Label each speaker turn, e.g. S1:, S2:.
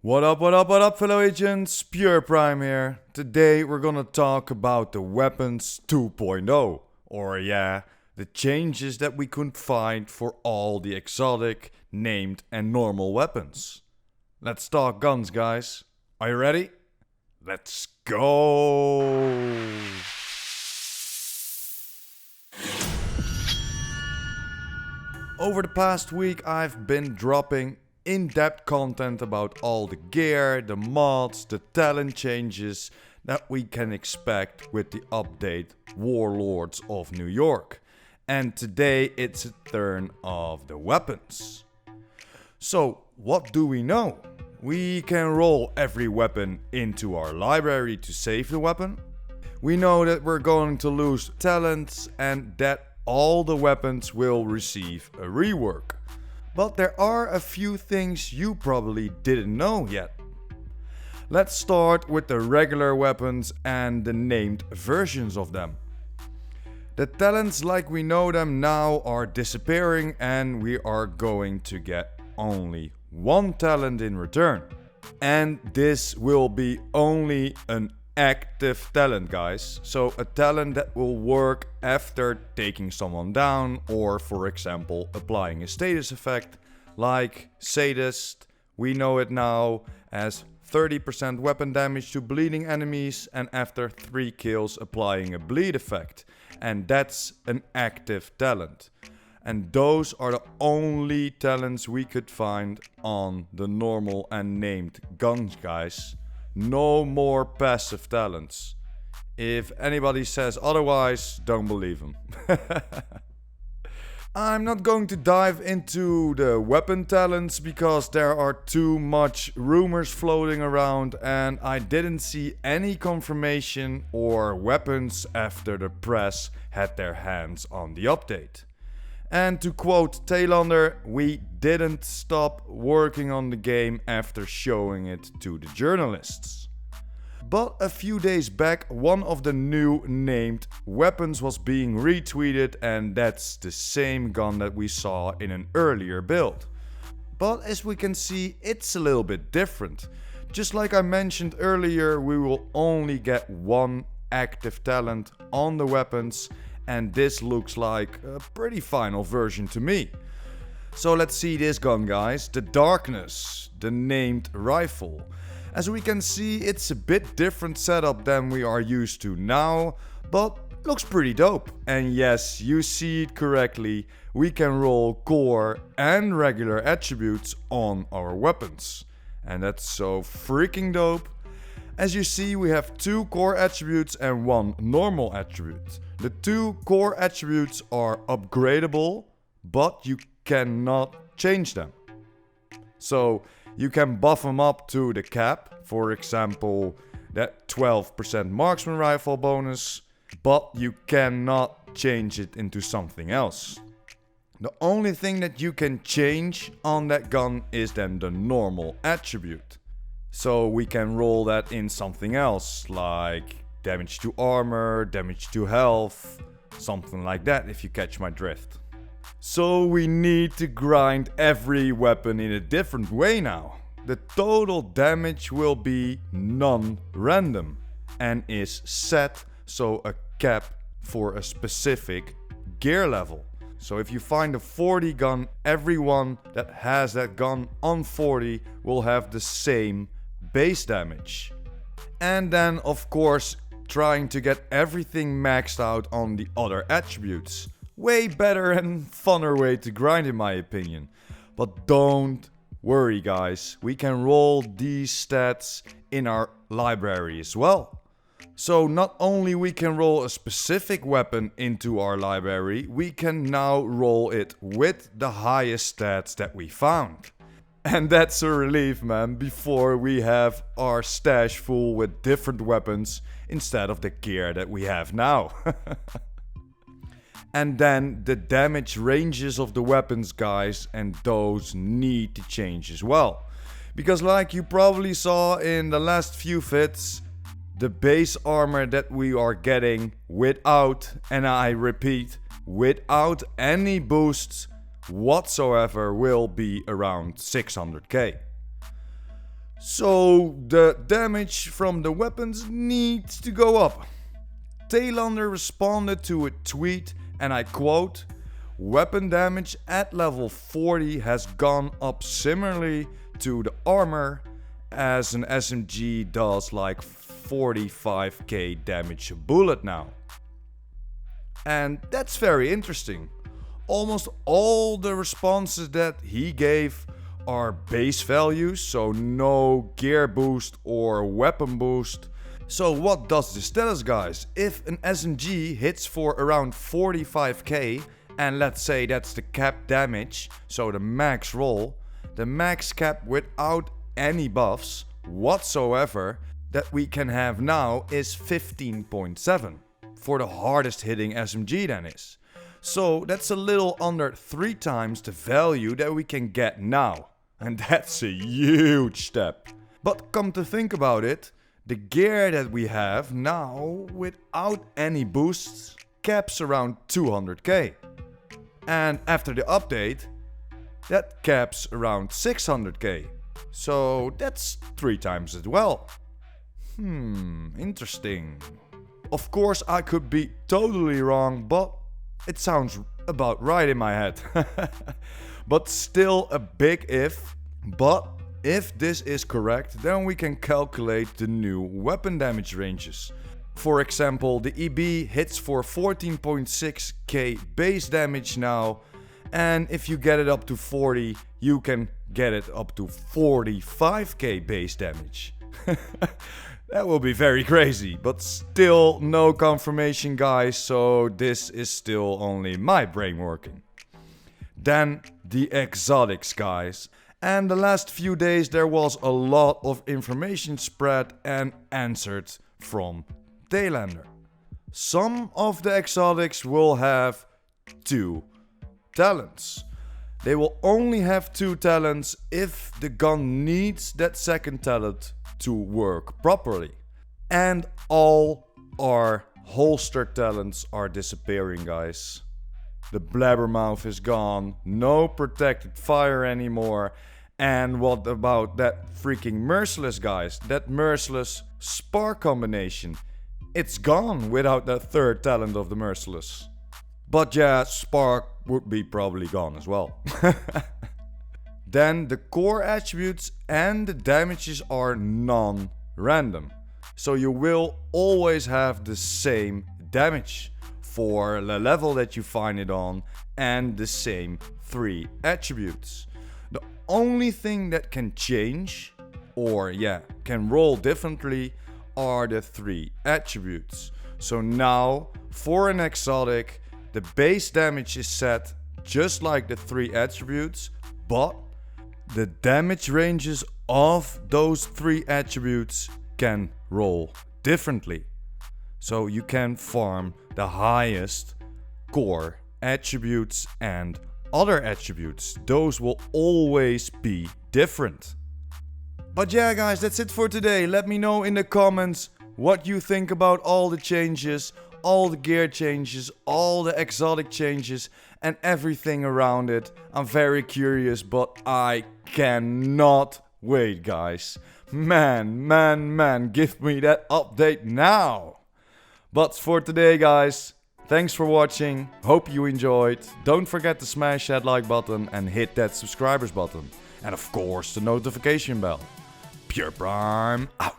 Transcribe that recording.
S1: What up, fellow agents? PurePrime here. Today we're gonna talk about the weapons 2.0. Or yeah, the changes that we could find for all the exotic, named and normal weapons. Let's talk guns, guys. Are you ready? Let's go! Over the past week I've been dropping in-depth content about all the gear, the mods, the talent changes that we can expect with the update Warlords of New York. And today it's a turn of the weapons. So what do we know? We can roll every weapon into our library to save the weapon. We know that we're going to lose talents and that all the weapons will receive a rework. But there are a few things you probably didn't know yet. Let's start with the regular weapons and the named versions of them. The talents like we know them now are disappearing and we are going to get only one talent in return. And this will be only an active talent, guys. So a talent that will work after taking someone down or, for example, applying a status effect like Sadist. We know it now as 30% weapon damage to bleeding enemies and after 3 kills applying a bleed effect. And that's an active talent. And those are the only talents we could find on the normal and named guns, guys. No more passive talents. If anybody says otherwise, don't believe them. I'm not going to dive into the weapon talents because there are too much rumors floating around and I didn't see any confirmation or weapons after the press had their hands on the update. And to quote Taylander, we didn't stop working on the game after showing it to the journalists. But a few days back, one of the new named weapons was being retweeted and that's the same gun that we saw in an earlier build. But as we can see, it's a little bit different. Just like I mentioned earlier, we will only get one active talent on the weapons. And this looks like a pretty final version to me. So let's see this gun, guys. The Darkness, the named rifle. As we can see, it's a bit different setup than we are used to now, but looks pretty dope. And yes, you see it correctly, we can roll core and regular attributes on our weapons. And that's so freaking dope. As you see, we have 2 core attributes and 1 normal attribute. The 2 core attributes are upgradable, but you cannot change them. So you can buff them up to the cap, for example, that 12% marksman rifle bonus, but you cannot change it into something else. The only thing that you can change on that gun is then the normal attribute. So we can roll that in something else, like damage to armor, damage to health, something like that if you catch my drift. So we need to grind every weapon in a different way now. The total damage will be non-random and is set, so a cap for a specific gear level. So if you find a 40 gun, everyone that has that gun on 40 will have the same base damage. And then of course trying to get everything maxed out on the other attributes. Way better and funner way to grind in my opinion. But don't worry guys, we can roll these stats in our library as well. So not only we can roll a specific weapon into our library, we can now roll it with the highest stats that we found. And that's a relief, man, before we have our stash full with different weapons instead of the gear that we have now. And then the damage ranges of the weapons, guys, and those need to change as well. Because like you probably saw in the last few vids, the base armor that we are getting without, and I repeat, without any boosts whatsoever will be around 600k. So the damage from the weapons needs to go up. Taylander responded to a tweet, and I quote, "Weapon damage at level 40 has gone up similarly to the armor as an SMG does like 45k damage a bullet now." And that's very interesting. Almost all the responses that he gave are base values, so no gear boost or weapon boost. So what does this tell us, guys? If an SMG hits for around 45k, and let's say that's the cap damage, so the max roll, the max cap without any buffs whatsoever that we can have now is 15.7 for the hardest hitting SMG then is. So that's a little under 3 times the value that we can get now. And that's a huge step. But come to think about it, the gear that we have now without any boosts caps around 200k. And after the update, that caps around 600k. So that's 3 times as well. Interesting. Of course I could be totally wrong, but it sounds about right in my head. But still a big if. But if this is correct, then we can calculate the new weapon damage ranges. For example, the EB hits for 14.6k base damage now, and if you get it up to 40, you can get it up to 45k base damage. That will be very crazy, but still no confirmation, guys, so this is still only my brain working. Then the exotics, guys. And the last few days there was a lot of information spread and answered from Taylander. Some of the exotics will have 2 talents. They will only have 2 talents if the gun needs that second talent to work properly. And all our holster talents are disappearing, guys. The blabbermouth is gone, no protected fire anymore. And what about that freaking merciless, guys? That merciless spark combination. It's gone without that third talent of the merciless. But yeah, spark would be probably gone as well. Then the core attributes and the damages are non-random. So you will always have the same damage for the level that you find it on and the same 3 attributes. The only thing that can change, or can roll differently, are the 3 attributes. So now for an exotic, the base damage is set just like the 3 attributes, but the damage ranges of those 3 attributes can roll differently. So you can farm the highest core attributes and other attributes. Those will always be different. But yeah, guys, that's it for today. Let me know in the comments what you think about all the changes, all the gear changes, all the exotic changes and everything around it. I'm very curious, but I cannot wait, guys. Man, give me that update now. But for today, guys, thanks for watching. Hope you enjoyed. Don't forget to smash that like button and hit that subscribers button. And of course the notification bell. PurePrime out.